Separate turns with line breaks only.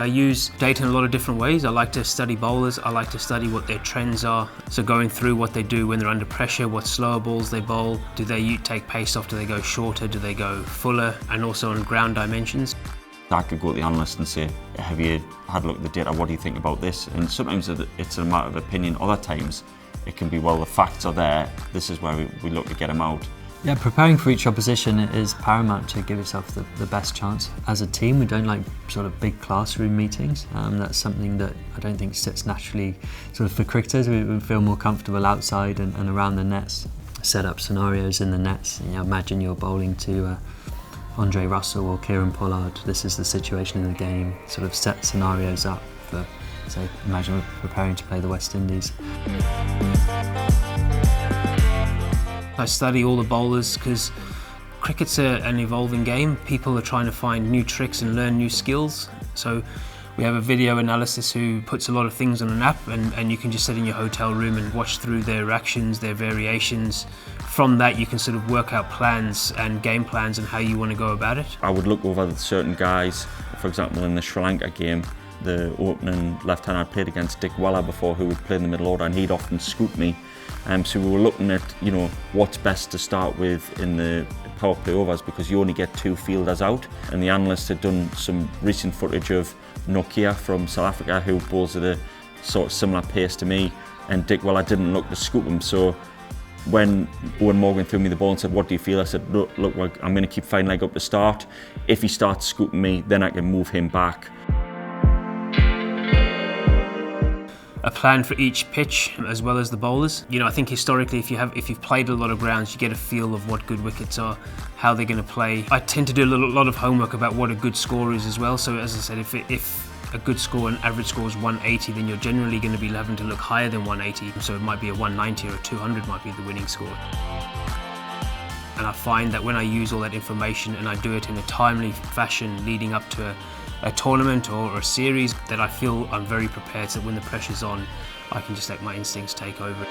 I use data in a lot of different ways. I like to study bowlers. I like to study what their trends are. So going through what they do when they're under pressure, what slower balls they bowl, do they take pace off, do they go shorter, do they go fuller, and also on ground dimensions.
I could go to the analyst and say, have you had a look at the data, what do you think about this? And sometimes it's a matter of opinion, other times it can be, well, the facts are there, this is where we look to get them out.
Yeah, preparing for each opposition is paramount to give yourself the best chance. As a team, we don't like sort of big classroom meetings. That's something that I don't think sits naturally sort of for cricketers. We feel more comfortable outside and around the nets. Set up scenarios in the nets. Imagine you're bowling to Andre Russell or Kieran Pollard. This is the situation in the game. Sort of set scenarios up for, say, imagine we're preparing to play the West Indies.
I study all the bowlers because cricket's an evolving game. People are trying to find new tricks and learn new skills. So we have a video analysis who puts a lot of things on an app, and you can just sit in your hotel room and watch through their actions, their variations. From that you can sort of work out plans and game plans and how you want to go about it.
I would look over certain guys, for example in the Sri Lanka game, the opening left-hand I'd played against Dick Weller before, who would play in the middle order, and he'd often scoop me. So we were looking at, what's best to start with in the power play overs, because you only get 2 fielders out. And the analyst had done some recent footage of Nokia from South Africa, who bowls at a sort of similar pace to me, and Dick Weller didn't look to scoop him. So when Owen Morgan threw me the ball and said, what do you feel? I said, look, I'm going to keep fine leg up to start. If he starts scooping me, then I can move him back.
A plan for each pitch as well as the bowlers. I think historically if you've played a lot of grounds, you get a feel of what good wickets are, how they're going to play. I tend to do a lot of homework about what a good score is as well. So as I said, if a good score, an average score is 180, then you're generally going to be having to look higher than 180. So it might be a 190 or a 200 might be the winning score. And I find that when I use all that information and I do it in a timely fashion leading up to a tournament or a series, that I feel I'm very prepared, so when the pressure's on, I can just let my instincts take over.